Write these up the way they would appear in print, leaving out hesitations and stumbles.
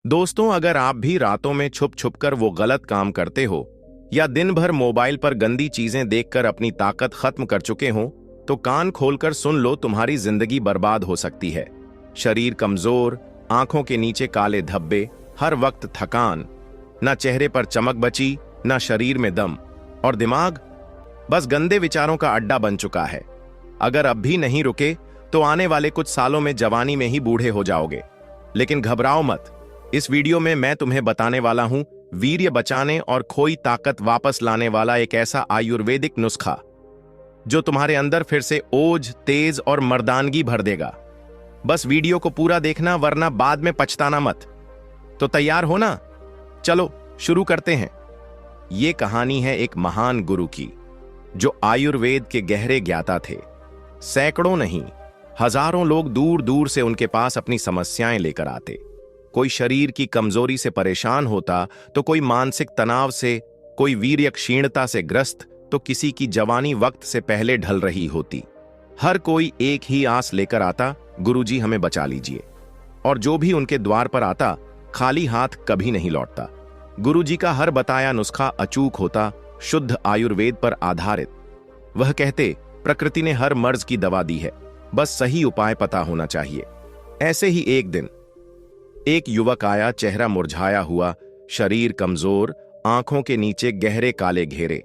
दोस्तों, अगर आप भी रातों में छुप छुप कर वो गलत काम करते हो या दिन भर मोबाइल पर गंदी चीजें देखकर अपनी ताकत खत्म कर चुके हो, तो कान खोलकर सुन लो, तुम्हारी जिंदगी बर्बाद हो सकती है। शरीर कमजोर, आंखों के नीचे काले धब्बे, हर वक्त थकान, ना चेहरे पर चमक बची, ना शरीर में दम, और दिमाग बस गंदे विचारों का अड्डा बन चुका है। अगर अब भी नहीं रुके तो आने वाले कुछ सालों में जवानी में ही बूढ़े हो जाओगे। लेकिन घबराओ मत, इस वीडियो में मैं तुम्हें बताने वाला हूं वीर्य बचाने और खोई ताकत वापस लाने वाला एक ऐसा आयुर्वेदिक नुस्खा जो तुम्हारे अंदर फिर से ओज, तेज और मर्दानगी भर देगा। बस वीडियो को पूरा देखना, वरना बाद में पछताना मत। तो तैयार हो ना? चलो शुरू करते हैं। ये कहानी है एक महान गुरु की, जो आयुर्वेद के गहरे ज्ञाता थे। सैकड़ों नहीं, हजारों लोग दूर दूर से उनके पास अपनी समस्याएं लेकर आते। कोई शरीर की कमजोरी से परेशान होता, तो कोई मानसिक तनाव से, कोई वीर्य क्षीणता से ग्रस्त, तो किसी की जवानी वक्त से पहले ढल रही होती। हर कोई एक ही आस लेकर आता, गुरुजी हमें बचा लीजिए। और जो भी उनके द्वार पर आता, खाली हाथ कभी नहीं लौटता। गुरुजी का हर बताया नुस्खा अचूक होता, शुद्ध आयुर्वेद पर आधारित। वह कहते, प्रकृति ने हर मर्ज की दवा दी है, बस सही उपाय पता होना चाहिए। ऐसे ही एक दिन एक युवक आया, चेहरा मुरझाया हुआ, शरीर कमजोर, आंखों के नीचे गहरे काले घेरे।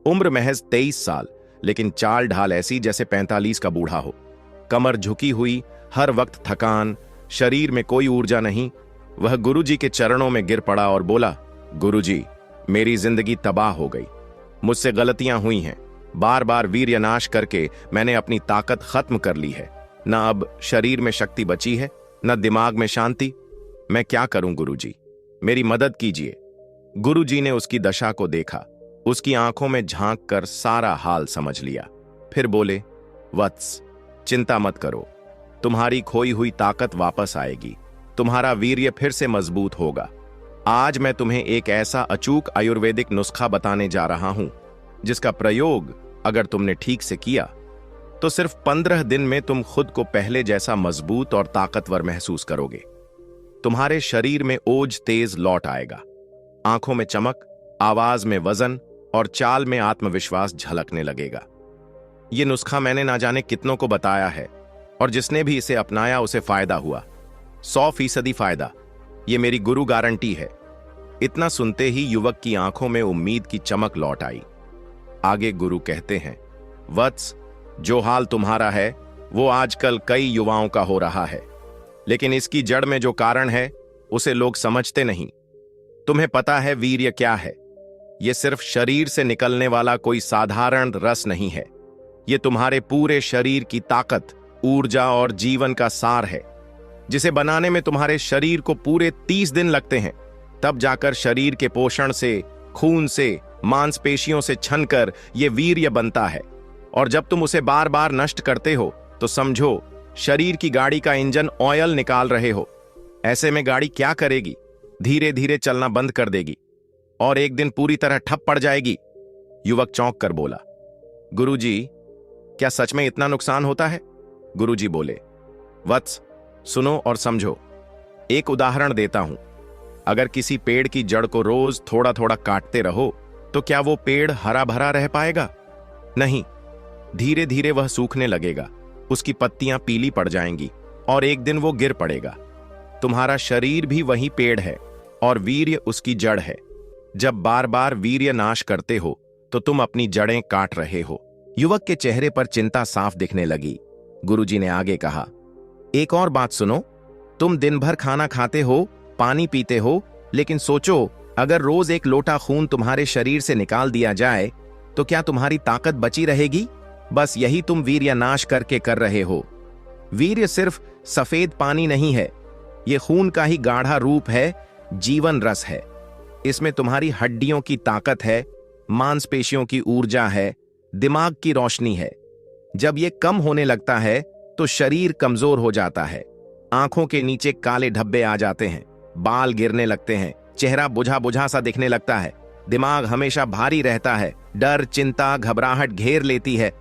उम्र महज 23 साल, लेकिन चाल ढाल ऐसी जैसे 45 का बूढ़ा हो। कमर झुकी हुई, हर वक्त थकान, शरीर में कोई ऊर्जा नहीं। वह गुरुजी के चरणों में गिर पड़ा और बोला, गुरुजी, मेरी जिंदगी तबाह हो गई। मुझसे गलतियां हुई हैं। बार बार वीर्यनाश करके मैंने अपनी ताकत खत्म कर ली है। न अब शरीर में शक्ति बची है, न दिमाग में शांति। मैं क्या करूं गुरुजी? मेरी मदद कीजिए। गुरुजी ने उसकी दशा को देखा, उसकी आंखों में झांक कर सारा हाल समझ लिया। फिर बोले, वत्स, चिंता मत करो, तुम्हारी खोई हुई ताकत वापस आएगी, तुम्हारा वीर्य फिर से मजबूत होगा। आज मैं तुम्हें एक ऐसा अचूक आयुर्वेदिक नुस्खा बताने जा रहा हूं, जिसका प्रयोग अगर तुमने ठीक से किया तो सिर्फ 15 दिन में तुम खुद को पहले जैसा मजबूत और ताकतवर महसूस करोगे। तुम्हारे शरीर में ओज तेज लौट आएगा, आंखों में चमक, आवाज में वजन और चाल में आत्मविश्वास झलकने लगेगा। यह नुस्खा मैंने ना जाने कितनों को बताया है, और जिसने भी इसे अपनाया उसे फायदा हुआ, 100% फायदा। ये मेरी गुरु गारंटी है। इतना सुनते ही युवक की आंखों में उम्मीद की चमक लौट आई। आगे गुरु कहते हैं, वत्स, जो हाल तुम्हारा है वो आजकल कई युवाओं का हो रहा है, लेकिन इसकी जड़ में जो कारण है उसे लोग समझते नहीं। तुम्हें पता है वीर्य क्या है? यह सिर्फ शरीर से निकलने वाला कोई साधारण रस नहीं है। यह तुम्हारे पूरे शरीर की ताकत, ऊर्जा और जीवन का सार है, जिसे बनाने में तुम्हारे शरीर को पूरे 30 दिन लगते हैं। तब जाकर शरीर के पोषण से, खून से, मांसपेशियों से छनकर यह वीर्य बनता है। और जब तुम उसे बार बार नष्ट करते हो तो समझो शरीर की गाड़ी का इंजन ऑयल निकाल रहे हो। ऐसे में गाड़ी क्या करेगी? धीरे धीरे चलना बंद कर देगी और एक दिन पूरी तरह ठप पड़ जाएगी। युवक चौंक कर बोला, गुरुजी, क्या सच में इतना नुकसान होता है? गुरुजी बोले, वत्स, सुनो और समझो। एक उदाहरण देता हूं। अगर किसी पेड़ की जड़ को रोज थोड़ा थोड़ा काटते रहो तो क्या वो पेड़ हरा भरा रह पाएगा? नहीं, धीरे धीरे वह सूखने लगेगा, उसकी पत्तियां पीली पड़ जाएंगी और एक दिन वो गिर पड़ेगा। तुम्हारा शरीर भी वही पेड़ है और वीर्य उसकी जड़ है। जब बार बार वीर्य नाश करते हो तो तुम अपनी जड़ें काट रहे हो। युवक के चेहरे पर चिंता साफ दिखने लगी। गुरुजी ने आगे कहा, एक और बात सुनो। तुम दिन भर खाना खाते हो, पानी पीते हो, लेकिन सोचो, अगर रोज एक लोटा खून तुम्हारे शरीर से निकाल दिया जाए तो क्या तुम्हारी ताकत बची रहेगी? बस यही तुम वीर्य नाश करके कर रहे हो। वीर्य सिर्फ सफेद पानी नहीं है, यह खून का ही गाढ़ा रूप है, जीवन रस है। इसमें तुम्हारी हड्डियों की ताकत है, मांसपेशियों की ऊर्जा है, दिमाग की रोशनी है। जब यह कम होने लगता है तो शरीर कमजोर हो जाता है, आंखों के नीचे काले धब्बे आ जाते हैं, बाल गिरने लगते हैं, चेहरा बुझा बुझा सा दिखने लगता है, दिमाग हमेशा भारी रहता है, डर, चिंता, घबराहट घेर लेती है,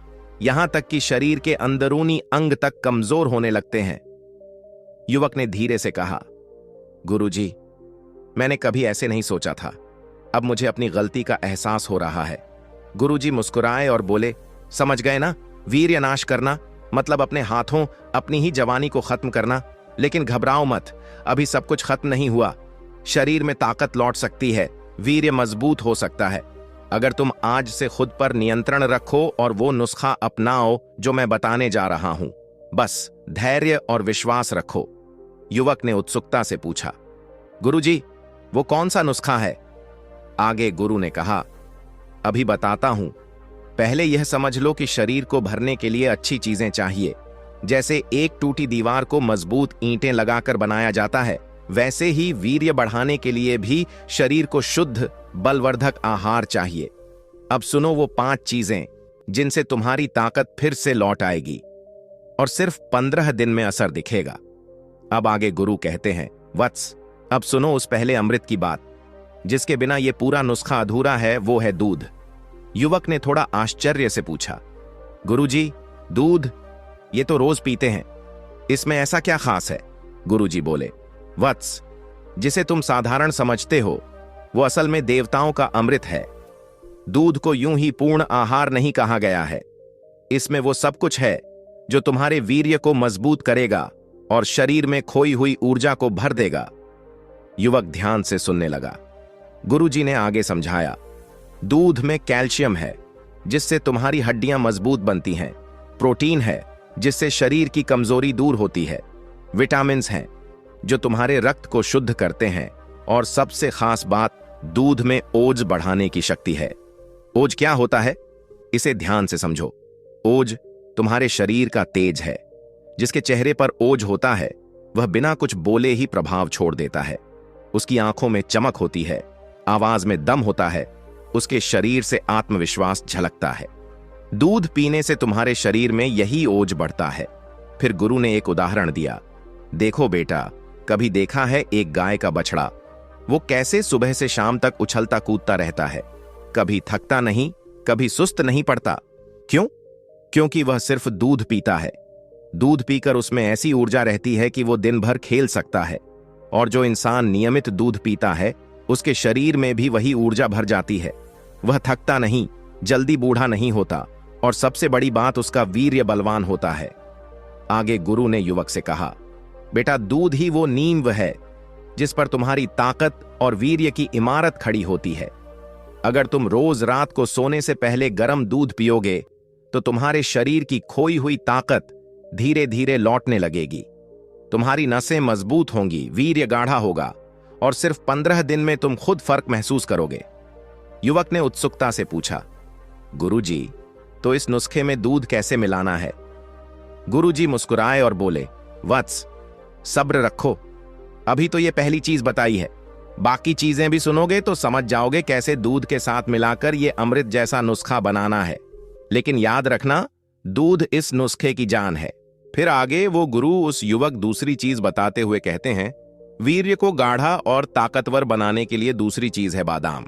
यहां तक कि शरीर के अंदरूनी अंग तक कमजोर होने लगते हैं। युवक ने धीरे से कहा, गुरुजी, मैंने कभी ऐसे नहीं सोचा था। अब मुझे अपनी गलती का एहसास हो रहा है। गुरुजी मुस्कुराए और बोले, समझ गए ना, वीर्य नाश करना मतलब अपने हाथों अपनी ही जवानी को खत्म करना। लेकिन घबराओ मत, अभी सब कुछ खत्म नहीं हुआ। शरीर में ताकत लौट सकती है, वीर्य मजबूत हो सकता है, अगर तुम आज से खुद पर नियंत्रण रखो और वो नुस्खा अपनाओ जो मैं बताने जा रहा हूं। बस धैर्य और विश्वास रखो। युवक ने उत्सुकता से पूछा, गुरुजी, वो कौन सा नुस्खा है? आगे गुरु ने कहा, अभी बताता हूं। पहले यह समझ लो कि शरीर को भरने के लिए अच्छी चीजें चाहिए। जैसे एक टूटी दीवार को मजबूत ईंटें लगाकर बनाया जाता है, वैसे ही वीर्य बढ़ाने के लिए भी शरीर को शुद्ध बलवर्धक आहार चाहिए। अब सुनो वो 5 चीजें जिनसे तुम्हारी ताकत फिर से लौट आएगी और सिर्फ 15 दिन में असर दिखेगा। अब आगे गुरु कहते हैं, वत्स, अब सुनो उस पहले अमृत की बात जिसके बिना ये पूरा नुस्खा अधूरा है, वो है दूध। युवक ने थोड़ा आश्चर्य से पूछा, गुरुजी, दूध? ये तो रोज पीते हैं, इसमें ऐसा क्या खास है? गुरुजी बोले, वत्स, जिसे तुम साधारण समझते हो वो असल में देवताओं का अमृत है। दूध को यूं ही पूर्ण आहार नहीं कहा गया है। इसमें वो सब कुछ है जो तुम्हारे वीर्य को मजबूत करेगा और शरीर में खोई हुई ऊर्जा को भर देगा। युवक ध्यान से सुनने लगा। गुरुजी ने आगे समझाया, दूध में कैल्शियम है जिससे तुम्हारी हड्डियां मजबूत बनती हैं, प्रोटीन है जिससे शरीर की कमजोरी दूर होती है, विटामिन्स हैं जो तुम्हारे रक्त को शुद्ध करते हैं, और सबसे खास बात, दूध में ओज बढ़ाने की शक्ति है। ओज क्या होता है? इसे ध्यान से समझो। ओज तुम्हारे शरीर का तेज है। जिसके चेहरे पर ओज होता है वह बिना कुछ बोले ही प्रभाव छोड़ देता है। उसकी आंखों में चमक होती है, आवाज में दम होता है, उसके शरीर से आत्मविश्वास झलकता है। दूध पीने से तुम्हारे शरीर में यही ओज बढ़ता है। फिर गुरु ने एक उदाहरण दिया, देखो बेटा, कभी देखा है एक गाय का बछड़ा? वो कैसे सुबह से शाम तक उछलता कूदता रहता है, कभी थकता नहीं, कभी सुस्त नहीं पड़ता। क्यों? क्योंकि वह सिर्फ दूध पीता है। दूध पीकर उसमें ऐसी ऊर्जा रहती है कि वो दिन भर खेल सकता है। और जो इंसान नियमित दूध पीता है उसके शरीर में भी वही ऊर्जा भर जाती है। वह थकता नहीं, जल्दी बूढ़ा नहीं होता, और सबसे बड़ी बात, उसका वीर्य बलवान होता है। आगे गुरु ने युवक से कहा, बेटा, दूध ही वो नींव है जिस पर तुम्हारी ताकत और वीर्य की इमारत खड़ी होती है। अगर तुम रोज रात को सोने से पहले गर्म दूध पियोगे तो तुम्हारे शरीर की खोई हुई ताकत धीरे धीरे लौटने लगेगी। तुम्हारी नसें मजबूत होंगी, वीर्य गाढ़ा होगा, और सिर्फ 15 दिन में तुम खुद फर्क महसूस करोगे। युवक ने उत्सुकता से पूछा, गुरुजी, तो इस नुस्खे में दूध कैसे मिलाना है? गुरुजी मुस्कुराए और बोले, वत्स, सब्र रखो, अभी तो ये पहली चीज बताई है। बाकी चीजें भी सुनोगे तो समझ जाओगे कैसे दूध के साथ मिलाकर ये अमृत जैसा नुस्खा बनाना है। लेकिन याद रखना, दूध इस नुस्खे की जान है। फिर आगे वो गुरु उस युवक दूसरी चीज बताते हुए कहते हैं, वीर्य को गाढ़ा और ताकतवर बनाने के लिए दूसरी चीज है बादाम।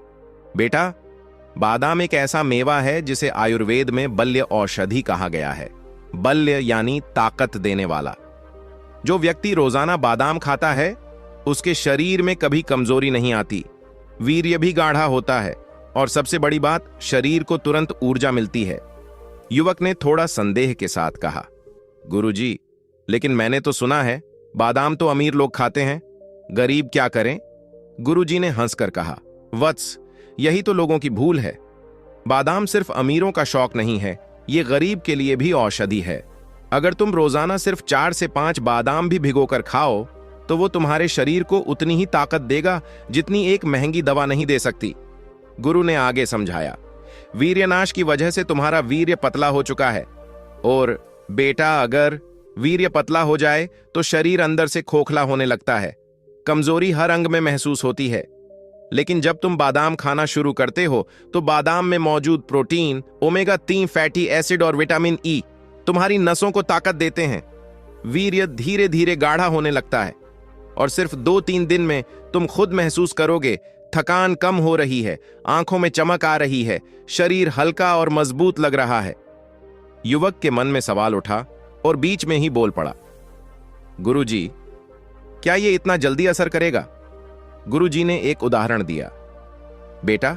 बेटा, बादाम एक ऐसा मेवा है जिसे आयुर्वेद में बल्य औषधि कहा गया है। बल्य यानी ताकत देने वाला। जो व्यक्ति रोजाना बादाम खाता है उसके शरीर में कभी कमजोरी नहीं आती, वीर्य भी गाढ़ा होता है, और सबसे बड़ी बात, शरीर को तुरंत ऊर्जा मिलती है। युवक ने थोड़ा संदेह के साथ कहा, गुरुजी, लेकिन मैंने तो सुना है बादाम तो अमीर लोग खाते हैं, गरीब क्या करें? गुरुजी ने हंसकर कहा, वत्स, यही तो लोगों की भूल है। बादाम सिर्फ अमीरों का शौक नहीं है, ये गरीब के लिए भी औषधि है। अगर तुम रोजाना सिर्फ 4 से 5 बादाम भी भिगोकर खाओ तो वो तुम्हारे शरीर को उतनी ही ताकत देगा जितनी एक महंगी दवा नहीं दे सकती। गुरु ने आगे समझाया, वीर्यनाश की वजह से तुम्हारा वीर्य पतला हो चुका है, और बेटा, अगर वीर्य पतला हो जाए तो शरीर अंदर से खोखला होने लगता है, कमजोरी हर अंग में महसूस होती है। लेकिन जब तुम बादाम खाना शुरू करते हो तो बादाम में मौजूद प्रोटीन, ओमेगा 3 फैटी एसिड और विटामिन ई तुम्हारी नसों को ताकत देते हैं। वीर्य धीरे धीरे गाढ़ा होने लगता है, और सिर्फ 2-3 दिन में तुम खुद महसूस करोगे थकान कम हो रही है, आंखों में चमक आ रही है, शरीर हल्का और मजबूत लग रहा है। युवक के मन में सवाल उठा और बीच में ही बोल पड़ा, गुरुजी, क्या ये इतना जल्दी असर करेगा? गुरुजी ने एक उदाहरण दिया। बेटा,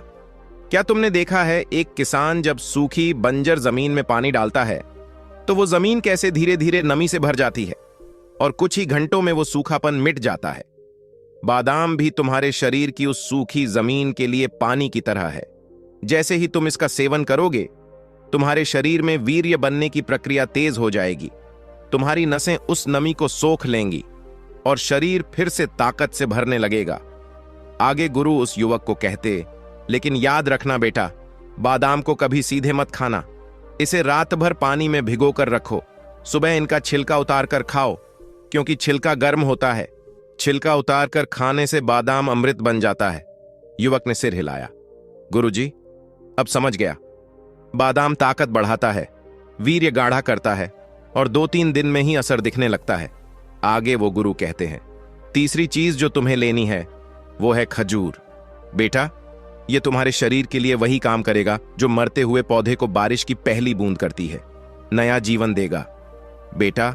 क्या तुमने देखा है एक किसान जब सूखी बंजर जमीन में पानी डालता है तो वो जमीन कैसे धीरे धीरे नमी से भर जाती है और कुछ ही घंटों में वो सूखापन मिट जाता है। बादाम भी तुम्हारे शरीर की उस सूखी जमीन के लिए पानी की तरह है। जैसे ही तुम इसका सेवन करोगे, तुम्हारे शरीर में वीर्य बनने की प्रक्रिया तेज हो जाएगी। तुम्हारी नसें उस नमी को सोख लेंगी और शरीर फिर से ताकत से भरने लगेगा। आगे गुरु उस युवक को कहते, लेकिन याद रखना बेटा, बादाम को कभी सीधे मत खाना। इसे रात भर पानी में भिगो कर रखो। सुबह इनका छिलका उतार कर खाओ, क्योंकि छिलका गर्म होता है। छिलका उतार कर खाने से बादाम अमृत बन जाता है। युवक ने सिर हिलाया। गुरुजी, अब समझ गया। बादाम ताकत बढ़ाता है, वीर्य गाढ़ा करता है और 2-3 दिन में ही असर दिखने लगता है। आगे वो गुरु कहते हैं, तीसरी चीज जो तुम्हें लेनी है वो है खजूर। बेटा, ये तुम्हारे शरीर के लिए वही काम करेगा जो मरते हुए पौधे को बारिश की पहली बूंद करती है, नया जीवन देगा। बेटा,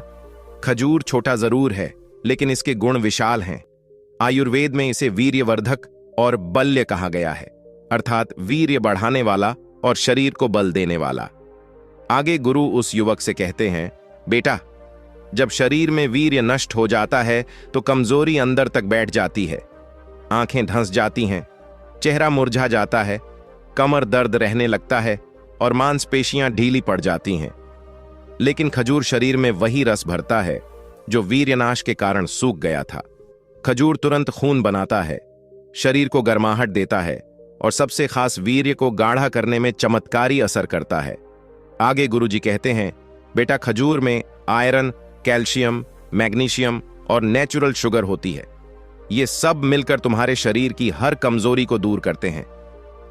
खजूर छोटा जरूर है, लेकिन इसके गुण विशाल हैं। आयुर्वेद में इसे वीर्यवर्धक और बल्य कहा गया है, अर्थात वीर्य बढ़ाने वाला और शरीर को बल देने वाला। आगे गुरु उस युवक से कहते हैं, बेटा, जब शरीर में वीर्य नष्ट हो जाता है तो कमजोरी अंदर तक बैठ जाती है। आंखें धंस जाती हैं, चेहरा मुरझा जाता है, कमर दर्द रहने लगता है और मांसपेशियां ढीली पड़ जाती हैं। लेकिन खजूर शरीर में वही रस भरता है जो वीर्यनाश के कारण सूख गया था। खजूर तुरंत खून बनाता है, शरीर को गर्माहट देता है और सबसे खास वीर्य को गाढ़ा करने में चमत्कारी असर करता है। आगे गुरुजी कहते हैं, बेटा, खजूर में आयरन, कैल्शियम, मैग्नीशियम और नेचुरल शुगर होती है। ये सब मिलकर तुम्हारे शरीर की हर कमजोरी को दूर करते हैं।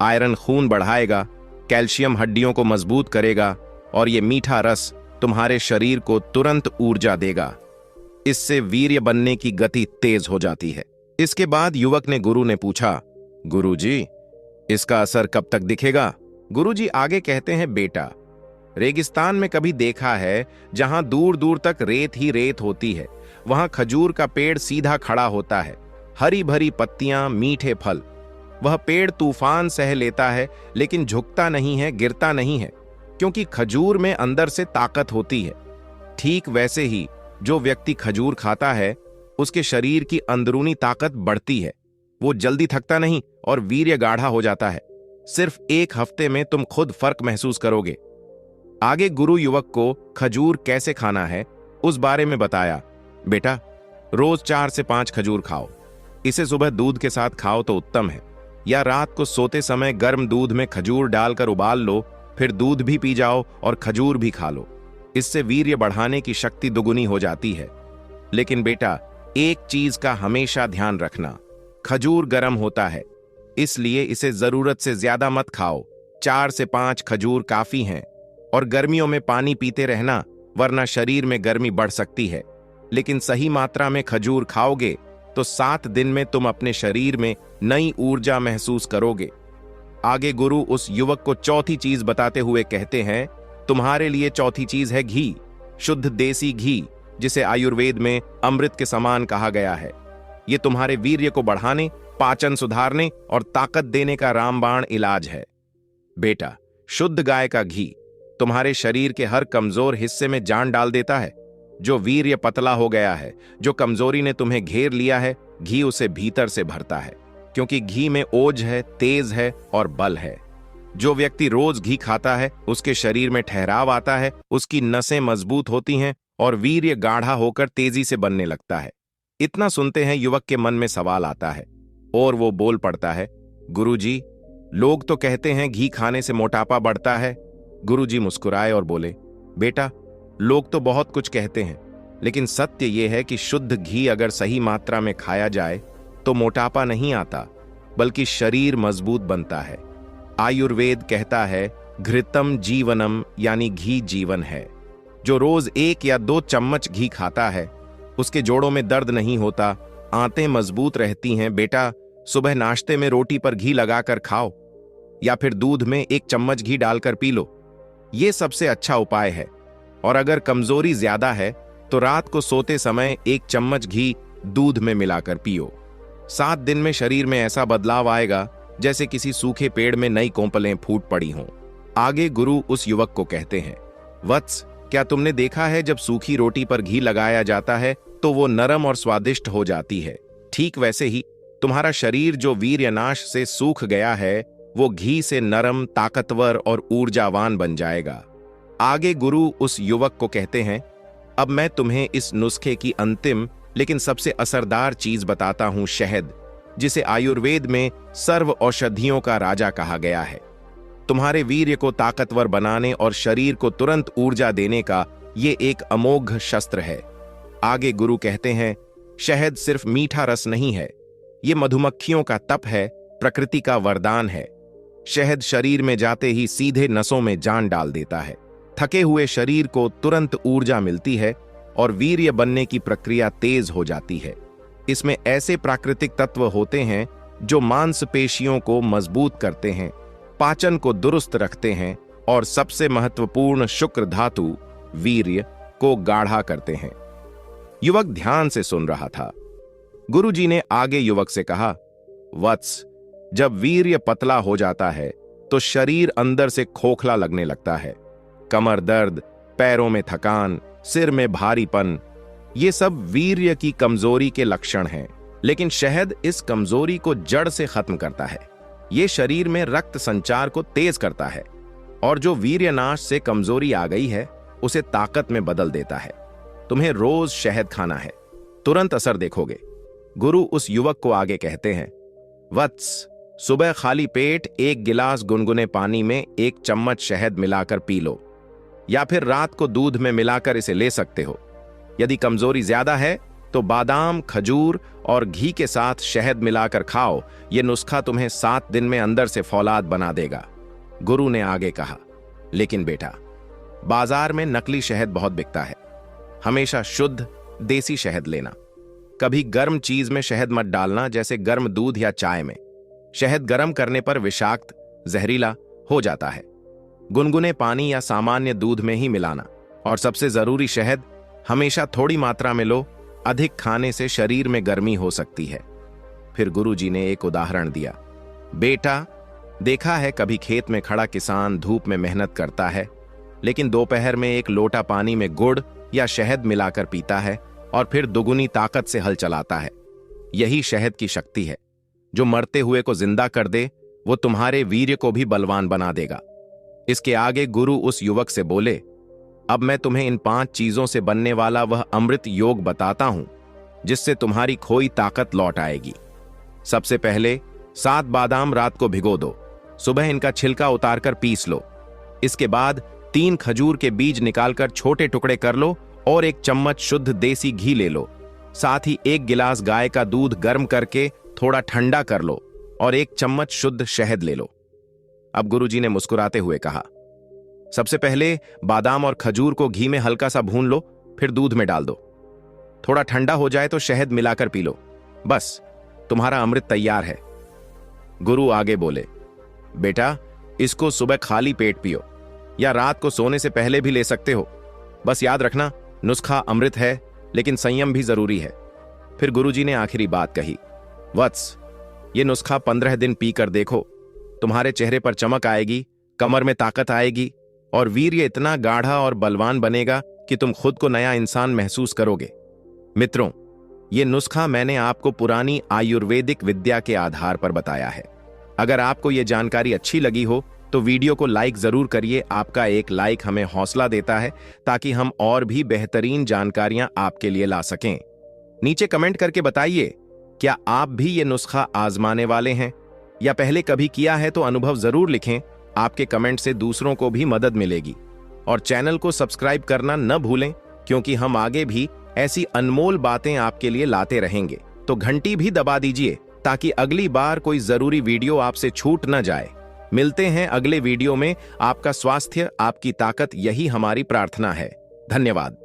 आयरन खून बढ़ाएगा, कैल्शियम हड्डियों को मजबूत करेगा और ये मीठा रस तुम्हारे शरीर को तुरंत ऊर्जा देगा। इससे वीर्य बनने की गति तेज हो जाती है। इसके बाद युवक ने गुरु ने पूछा, गुरुजी, इसका असर कब तक दिखेगा? गुरुजी आगे कहते हैं, बेटा, रेगिस्तान में कभी देखा है जहां दूर दूर तक रेत ही रेत होती है, वहां खजूर का पेड़ सीधा खड़ा होता है, हरी भरी पत्तियां, मीठे फल। वह पेड़ तूफान सह लेता है लेकिन झुकता नहीं है, गिरता नहीं है, क्योंकि खजूर में अंदर से ताकत होती है। ठीक वैसे ही जो व्यक्ति खजूर खाता है उसके शरीर की अंदरूनी ताकत बढ़ती है। वो जल्दी थकता नहीं और वीर्य गाढ़ा हो जाता है। सिर्फ 1 हफ्ते में तुम खुद फर्क महसूस करोगे। आगे गुरु युवक को खजूर कैसे खाना है उस बारे में बताया। बेटा, रोज 4 से 5 खजूर खाओ। इसे सुबह दूध के साथ खाओ तो उत्तम है, या रात को सोते समय गर्म दूध में खजूर डालकर उबाल लो, फिर दूध भी पी जाओ और खजूर भी खा लो। इससे वीर्य बढ़ाने की शक्ति दुगुनी हो जाती है। लेकिन बेटा, एक चीज का हमेशा ध्यान रखना, खजूर गर्म होता है, इसलिए इसे जरूरत से ज्यादा मत खाओ। 4 से 5 खजूर काफी हैं। और गर्मियों में पानी पीते रहना, वरना शरीर में गर्मी बढ़ सकती है। लेकिन सही मात्रा में खजूर खाओगे तो 7 दिन में तुम अपने शरीर में नई ऊर्जा महसूस करोगे। आगे गुरु उस युवक को चौथी चीज बताते हुए कहते हैं, तुम्हारे लिए चौथी चीज है घी, शुद्ध देसी घी, जिसे आयुर्वेद में अमृत के समान कहा गया है। ये तुम्हारे वीर्य को बढ़ाने, पाचन सुधारने और ताकत देने का रामबाण इलाज है। बेटा, शुद्ध गाय का घी तुम्हारे शरीर के हर कमजोर हिस्से में जान डाल देता है। जो वीर्य पतला हो गया है, जो कमजोरी ने तुम्हें घेर लिया है, घी उसे भीतर से भरता है, क्योंकि घी में ओज है, तेज है और बल है। जो व्यक्ति रोज घी खाता है उसके शरीर में ठहराव आता है, उसकी नसें मजबूत होती हैं और वीर्य गाढ़ा होकर तेजी से बनने लगता है। इतना सुनते हैं युवक के मन में सवाल आता है और वो बोल पड़ता है, गुरुजी, लोग तो कहते हैं घी खाने से मोटापा बढ़ता है। गुरुजी मुस्कुराए और बोले, बेटा, लोग तो बहुत कुछ कहते हैं, लेकिन सत्य यह है कि शुद्ध घी अगर सही मात्रा में खाया जाए तो मोटापा नहीं आता, बल्कि शरीर मजबूत बनता है। आयुर्वेद कहता है, घृतम जीवनम, यानी घी जीवन है। जो रोज 1 या 2 चम्मच घी खाता है उसके जोड़ों में दर्द नहीं होता, आंतें मजबूत रहती हैं। बेटा, सुबह नाश्ते में रोटी पर घी लगाकर खाओ या फिर दूध में 1 चम्मच घी डालकर पी लो। ये सबसे अच्छा उपाय है। और अगर कमजोरी ज्यादा है तो रात को सोते समय 1 चम्मच घी दूध में मिलाकर पियो। 7 दिन में शरीर में ऐसा बदलाव आएगा जैसे किसी सूखे पेड़ में नई कोंपलें फूट पड़ी हों। आगे गुरु उस युवक को कहते हैं, वत्स, क्या तुमने देखा है जब सूखी रोटी पर घी लगाया जाता है तो वो नरम और स्वादिष्ट हो जाती है? ठीक वैसे ही तुम्हारा शरीर जो वीर्यनाश से सूख गया है वो घी से नरम, ताकतवर और ऊर्जावान बन जाएगा। आगे गुरु उस युवक को कहते हैं, अब मैं तुम्हें इस नुस्खे की अंतिम लेकिन सबसे असरदार चीज बताता हूं, शहद, जिसे आयुर्वेद में सर्व औषधियों का राजा कहा गया है। तुम्हारे वीर्य को ताकतवर बनाने और शरीर को तुरंत ऊर्जा देने का ये एक अमोघ शस्त्र है। आगे गुरु कहते हैं, शहद सिर्फ मीठा रस नहीं है, ये मधुमक्खियों का तप है, प्रकृति का वरदान है। शहद शरीर में जाते ही सीधे नसों में जान डाल देता है। थके हुए शरीर को तुरंत ऊर्जा मिलती है और वीर्य बनने की प्रक्रिया तेज हो जाती है। इसमें ऐसे प्राकृतिक तत्व होते हैं जो मांसपेशियों को मजबूत करते हैं, पाचन को दुरुस्त रखते हैं और सबसे महत्वपूर्ण शुक्र धातु वीर्य को गाढ़ा करते हैं। युवक ध्यान से सुन रहा था। गुरुजी ने आगे युवक से कहा, वत्स, जब वीर्य पतला हो जाता है तो शरीर अंदर से खोखला लगने लगता है। कमर दर्द, पैरों में थकान, सिर में भारीपन, ये सब वीर्य की कमजोरी के लक्षण हैं। लेकिन शहद इस कमजोरी को जड़ से खत्म करता है। ये शरीर में रक्त संचार को तेज करता है और जो वीर्यनाश से कमजोरी आ गई है उसे ताकत में बदल देता है। तुम्हें रोज शहद खाना है, तुरंत असर देखोगे। गुरु उस युवक को आगे कहते हैं, वत्स, सुबह खाली पेट 1 गिलास गुनगुने पानी में 1 चम्मच शहद मिलाकर पी लो, या फिर रात को दूध में मिलाकर इसे ले सकते हो। यदि कमजोरी ज्यादा है तो बादाम, खजूर और घी के साथ शहद मिलाकर खाओ। यह नुस्खा तुम्हें 7 दिन में अंदर से फौलाद बना देगा। गुरु ने आगे कहा, लेकिन बेटा, बाजार में नकली शहद बहुत बिकता है। हमेशा शुद्ध देसी शहद लेना। कभी गर्म चीज में शहद मत डालना, जैसे गर्म दूध या चाय में। शहद गर्म करने पर विषाक्त, जहरीला हो जाता है। गुनगुने पानी या सामान्य दूध में ही मिलाना। और सबसे जरूरी, शहद हमेशा थोड़ी मात्रा में लो, अधिक खाने से शरीर में गर्मी हो सकती है। फिर गुरुजी ने एक उदाहरण दिया, बेटा, देखा है कभी खेत में खड़ा किसान धूप में मेहनत करता है, लेकिन दोपहर में 1 लोटा पानी में गुड़ या शहद मिलाकर पीता है और फिर दुगुनी ताकत से हल चलाता है। यही शहद की शक्ति है, जो मरते हुए को जिंदा कर दे, वो तुम्हारे वीर्य को भी बलवान बना देगा। इसके आगे गुरु उस युवक से बोले, अब मैं तुम्हें इन 5 चीजों से बनने वाला वह अमृत योग बताता हूं, जिससे तुम्हारी खोई ताकत लौट आएगी। सबसे पहले 7 बादाम रात को भिगो दो, सुबह इनका छिलका उतारकर पीस लो। इसके बाद 3 खजूर के बीज निकालकर छोटे टुकड़े कर लो और 1 चम्मच शुद्ध देसी घी ले लो। साथ ही 1 गिलास गाय का दूध गर्म करके थोड़ा ठंडा कर लो और 1 चम्मच शुद्ध शहद ले लो। अब गुरुजी ने मुस्कुराते हुए कहा, सबसे पहले बादाम और खजूर को घी में हल्का सा भून लो, फिर दूध में डाल दो। थोड़ा ठंडा हो जाए तो शहद मिलाकर पी लो। बस, तुम्हारा अमृत तैयार है। गुरु आगे बोले, बेटा, इसको सुबह खाली पेट पियो या रात को सोने से पहले भी ले सकते हो। बस याद रखना, नुस्खा अमृत है, लेकिन संयम भी जरूरी है। फिर गुरुजी ने आखिरी बात कही, वत्स, ये नुस्खा 15 दिन पीकर देखो, तुम्हारे चेहरे पर चमक आएगी, कमर में ताकत आएगी और वीर्य इतना गाढ़ा और बलवान बनेगा कि तुम खुद को नया इंसान महसूस करोगे। मित्रों, ये नुस्खा मैंने आपको पुरानी आयुर्वेदिक विद्या के आधार पर बताया है। अगर आपको ये जानकारी अच्छी लगी हो तो वीडियो को लाइक जरूर करिए। आपका एक लाइक हमें हौसला देता है ताकि हम और भी बेहतरीन जानकारियां आपके लिए ला सकें। नीचे कमेंट करके बताइए, क्या आप भी ये नुस्खा आजमाने वाले हैं या पहले कभी किया है तो अनुभव जरूर लिखें। आपके कमेंट से दूसरों को भी मदद मिलेगी। और चैनल को सब्सक्राइब करना न भूलें, क्योंकि हम आगे भी ऐसी अनमोल बातें आपके लिए लाते रहेंगे। तो घंटी भी दबा दीजिए ताकि अगली बार कोई जरूरी वीडियो आपसे छूट न जाए। मिलते हैं अगले वीडियो में। आपका स्वास्थ्य, आपकी ताकत, यही हमारी प्रार्थना है। धन्यवाद।